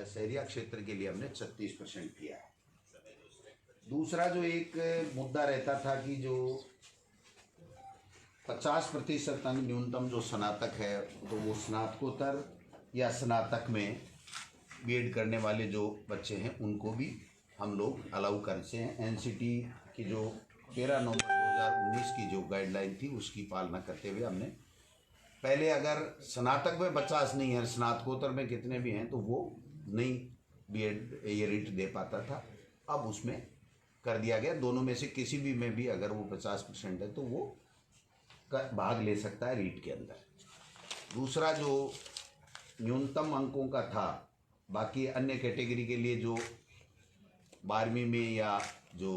शहरिया क्षेत्र के लिए हमने 36% किया है। दूसरा जो एक मुद्दा रहता था कि जो 50% न्यूनतम जो स्नातक है तो वो स्नातकोत्तर या स्नातक में बीएड करने वाले जो बच्चे हैं उनको भी हम लोग अलाउ करते हैं। एनसीटी की जो 13 नवंबर 2019 की जो गाइडलाइन थी उसकी पालना करते हुए हमने पहले अगर स्नातक में 50 नहीं है, स्नातकोत्तर में कितने भी हैं तो वो नहीं बीएड ये रीट दे पाता था, अब उसमें कर दिया गया। दोनों में से किसी भी में भी अगर वो 50% है तो वो भाग ले सकता है रीट के अंदर। दूसरा जो न्यूनतम अंकों का था, बाकी अन्य कैटेगरी के लिए जो 12वीं में या जो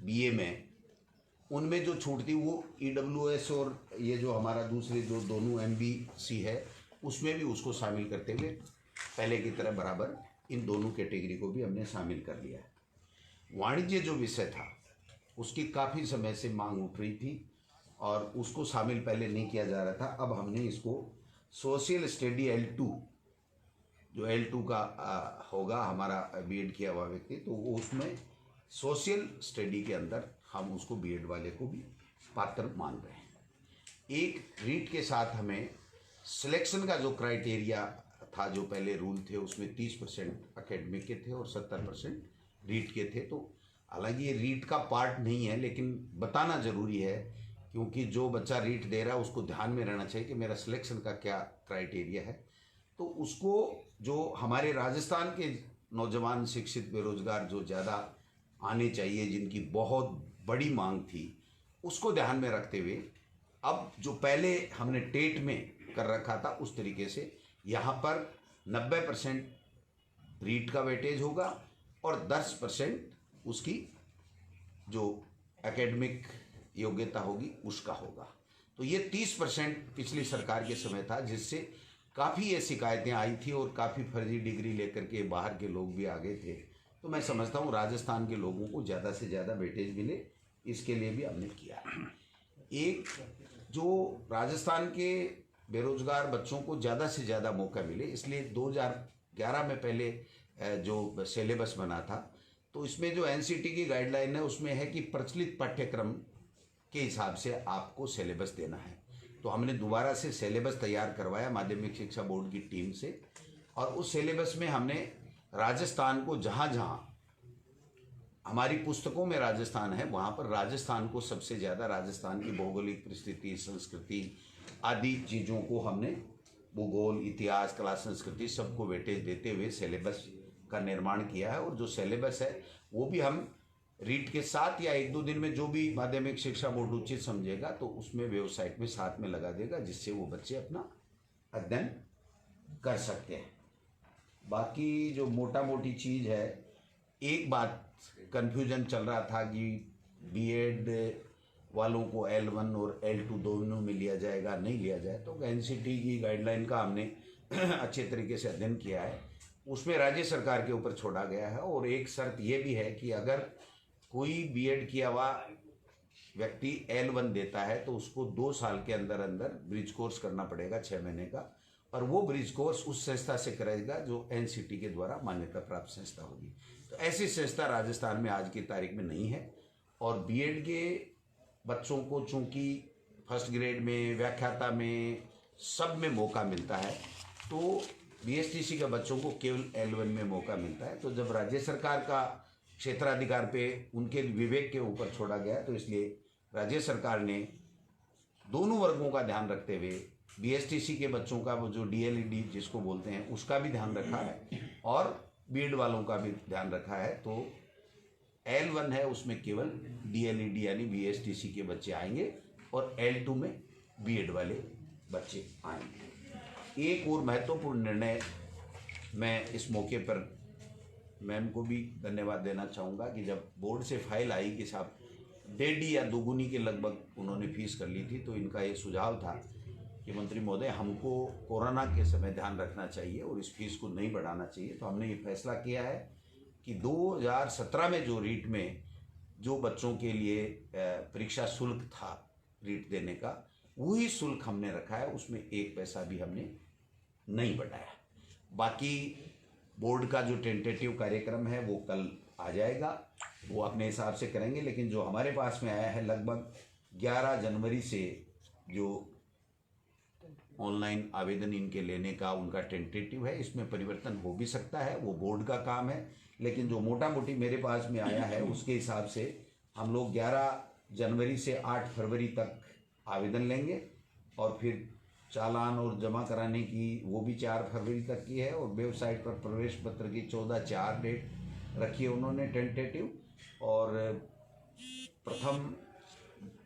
बीए में उनमें जो छूट थी वो ईडब्ल्यूएस और ये जो हमारा दूसरे जो दोनों एमबीसी है उसमें भी उसको शामिल करते हुए पहले की तरह बराबर इन दोनों कैटेगरी को भी हमने शामिल कर लिया है। वाणिज्य जो विषय था उसकी काफ़ी समय से मांग उठ रही थी और उसको शामिल पहले नहीं किया जा रहा था। अब हमने इसको सोशल स्टडी L2 जो L2 का होगा हमारा बीएड किया हुआ व्यक्ति, तो वो उसमें सोशल स्टडी के अंदर हम उसको बीएड वाले को भी पात्र मान रहे हैं। एक रीट के साथ हमें सिलेक्शन का जो क्राइटेरिया था, जो पहले रूल थे उसमें 30% एकेडमिक के थे और 70% रीट के थे। तो हालांकि ये रीट का पार्ट नहीं है लेकिन बताना ज़रूरी है, क्योंकि जो बच्चा रीट दे रहा है उसको ध्यान में रहना चाहिए कि मेरा सिलेक्शन का क्या क्राइटेरिया है। तो उसको जो हमारे राजस्थान के नौजवान शिक्षित बेरोजगार जो ज़्यादा आने चाहिए, जिनकी बहुत बड़ी मांग थी, उसको ध्यान में रखते हुए अब जो पहले हमने टेट में कर रखा था उस तरीके से यहाँ पर 90% रीट का वेटेज होगा और 10% उसकी जो एकेडमिक योग्यता होगी उसका होगा। तो ये 30% पिछली सरकार के समय था, जिससे काफ़ी ये शिकायतें आई थी और काफ़ी फर्जी डिग्री लेकर के बाहर के लोग भी आ गए थे। तो मैं समझता हूँ राजस्थान के लोगों को ज़्यादा से ज़्यादा वेटेज मिले, इसके लिए भी हमने किया है। एक जो राजस्थान के बेरोजगार बच्चों को ज़्यादा से ज़्यादा मौका मिले, इसलिए 2011 में पहले जो सिलेबस बना था, तो इसमें जो एनसीटी की गाइडलाइन है उसमें है कि प्रचलित पाठ्यक्रम के हिसाब से आपको सिलेबस देना है। तो हमने दोबारा से सिलेबस तैयार करवाया माध्यमिक शिक्षा बोर्ड की टीम से, और उस सिलेबस में हमने राजस्थान को जहाँ जहाँ हमारी पुस्तकों में राजस्थान है वहाँ पर राजस्थान को सबसे ज़्यादा, राजस्थान की भौगोलिक परिस्थिति, संस्कृति आदि चीज़ों को हमने भूगोल, इतिहास, कला, संस्कृति सबको वेटेज देते हुए सिलेबस का निर्माण किया है। और जो सिलेबस है वो भी हम रीट के साथ या 1-2 दिन में जो भी माध्यमिक शिक्षा बोर्ड उचित समझेगा तो उसमें वेबसाइट में साथ में लगा देगा, जिससे वो बच्चे अपना अध्ययन कर सकते हैं। बाकी जो मोटा मोटी चीज़ है, एक बात कन्फ्यूजन चल रहा था कि बीएड वालों को L1 और L2 दोनों में लिया जाएगा, नहीं लिया जाए। तो एनसीटी की गाइडलाइन का हमने अच्छे तरीके से अध्ययन किया है, उसमें राज्य सरकार के ऊपर छोड़ा गया है। और एक शर्त ये भी है कि अगर कोई बीएड किया हुआ व्यक्ति L1 देता है तो उसको 2 साल के अंदर अंदर ब्रिज कोर्स करना पड़ेगा 6 महीने का, और वो ब्रिज कोर्स उस संस्था से कराएगा जो एनसीटी के द्वारा मान्यता प्राप्त संस्था होगी। तो ऐसी संस्था राजस्थान में आज की तारीख में नहीं है। और बीएड के बच्चों को चूँकि फर्स्ट ग्रेड में, व्याख्याता में, सब में मौका मिलता है, तो बीएसटीसी के बच्चों को केवल L1 में मौका मिलता है। तो जब राज्य सरकार का क्षेत्राधिकार पे उनके विवेक के ऊपर छोड़ा गया, तो इसलिए राज्य सरकार ने दोनों वर्गों का ध्यान रखते हुए बीएसटीसी के बच्चों का वो जो डीएलईडी जिसको बोलते हैं उसका भी ध्यान रखा है और बीएड वालों का भी ध्यान रखा है। तो L1 है उसमें केवल डीएलईडी यानी बीएसटीसी के बच्चे आएंगे और L2 में बीएड वाले बच्चे आएंगे। एक और महत्वपूर्ण निर्णय मैं इस मौके पर मैम को भी धन्यवाद देना चाहूँगा कि जब बोर्ड से फाइल आई कि साहब 1.5 या 2 गुनी के लगभग उन्होंने फीस कर ली थी, तो इनका ये सुझाव था कि मंत्री महोदय हमको कोरोना के समय ध्यान रखना चाहिए और इस फीस को नहीं बढ़ाना चाहिए। तो हमने ये फैसला किया है कि 2017 में जो रीट में जो बच्चों के लिए परीक्षा शुल्क था रीट देने का, वही शुल्क हमने रखा है, उसमें 1 पैसा भी हमने नहीं बढ़ाया। बाकी बोर्ड का जो टेंटेटिव कार्यक्रम है वो कल आ जाएगा, वो अपने हिसाब से करेंगे। लेकिन जो हमारे पास में आया है लगभग 11 जनवरी से जो ऑनलाइन आवेदन इनके लेने का उनका टेंटेटिव है, इसमें परिवर्तन हो भी सकता है, वो बोर्ड का काम है। लेकिन जो मोटा मोटी मेरे पास में आया है उसके हिसाब से हम लोग 11 जनवरी से 8 फरवरी तक आवेदन लेंगे और फिर चालान और जमा कराने की वो भी 4 फरवरी तक की है, और वेबसाइट पर प्रवेश पत्र की 14/4 डेट रखी है उन्होंने टेंटेटिव। और प्रथम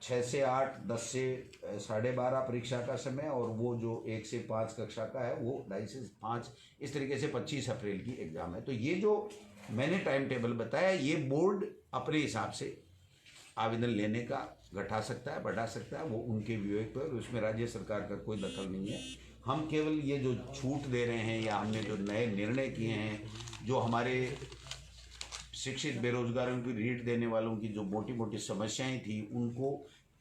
6 से 8, 10 से 12:30 परीक्षा का समय, और वो जो 1 से 5 कक्षा का है वो 2:30 से 5, इस तरीके से 25 अप्रैल की एग्ज़ाम है। तो ये जो मैंने टाइम टेबल बताया, ये बोर्ड अपने हिसाब से आवेदन लेने का घटा सकता है, बढ़ा सकता है, वो उनके विवेक पर, उसमें राज्य सरकार का कोई दखल नहीं है। हम केवल ये जो छूट दे रहे हैं या हमने जो नए निर्णय किए हैं, जो हमारे शिक्षित बेरोजगारों की रीढ़ देने वालों की जो मोटी मोटी समस्याएं थी, उनको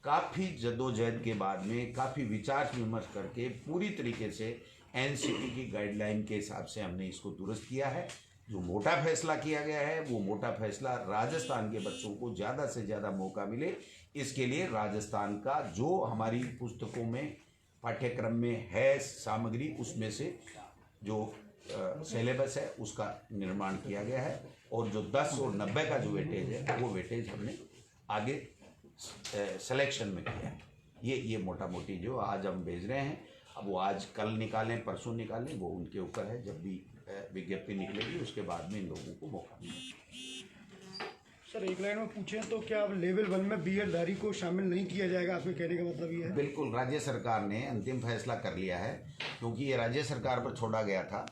काफ़ी जद्दोजहद के बाद में काफ़ी विचार विमर्श करके पूरी तरीके से एनसीटी की गाइडलाइन के हिसाब से हमने इसको दुरुस्त किया है। जो मोटा फैसला किया गया है वो मोटा फैसला राजस्थान के बच्चों को ज़्यादा से ज़्यादा मौका मिले, इसके लिए राजस्थान का जो हमारी पुस्तकों में पाठ्यक्रम में है सामग्री, उसमें से जो सिलेबस है उसका निर्माण किया गया है, और जो 10 और 90 का जो वेटेज है वो वेटेज हमने आगे सिलेक्शन में किया है। ये मोटा मोटी जो आज हम भेज रहे हैं, अब वो आज कल निकालें परसों निकालें वो उनके ऊपर है, जब भी विज्ञप्ति निकलेगी उसके बाद में इन लोगों को मौका मिलेगा। सर एक लाइन में पूछें तो क्या अब लेवल 1 में बीएड धारी को शामिल नहीं किया जाएगा, आपके कहने का मतलब ये है? बिल्कुल, राज्य सरकार ने अंतिम फैसला कर लिया है, क्योंकि ये राज्य सरकार पर छोड़ा गया था।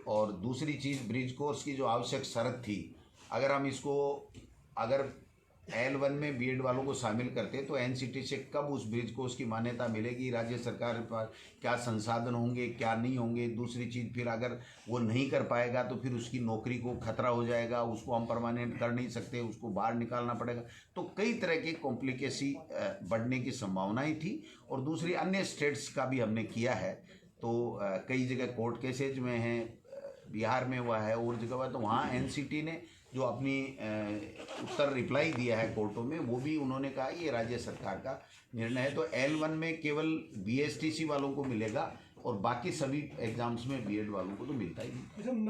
और दूसरी चीज़, ब्रिज कोर्स की जो आवश्यक शर्त थी, अगर हम इसको अगर L1 में बीएड वालों को शामिल करते तो एनसीटी से कब उस ब्रिज कोर्स की मान्यता मिलेगी, राज्य सरकार के पास क्या संसाधन होंगे क्या नहीं होंगे। दूसरी चीज़, फिर अगर वो नहीं कर पाएगा तो फिर उसकी नौकरी को खतरा हो जाएगा, उसको हम परमानेंट कर नहीं सकते, उसको बाहर निकालना पड़ेगा। तो कई तरह की कॉम्प्लिकेसी बढ़ने की संभावनाएं थी। और दूसरी, अन्य स्टेट्स का भी हमने किया है, तो कई जगह कोर्ट केसेज में हैं, बिहार में हुआ है और जगह हुआ, तो वहाँ एनसीटी ने जो अपनी उत्तर रिप्लाई दिया है कोर्टों में, वो भी उन्होंने कहा ये राज्य सरकार का निर्णय है। तो L1 में केवल BSTC वालों को मिलेगा और बाकी सभी एग्जाम्स में बीएड वालों को तो मिलता ही नहीं।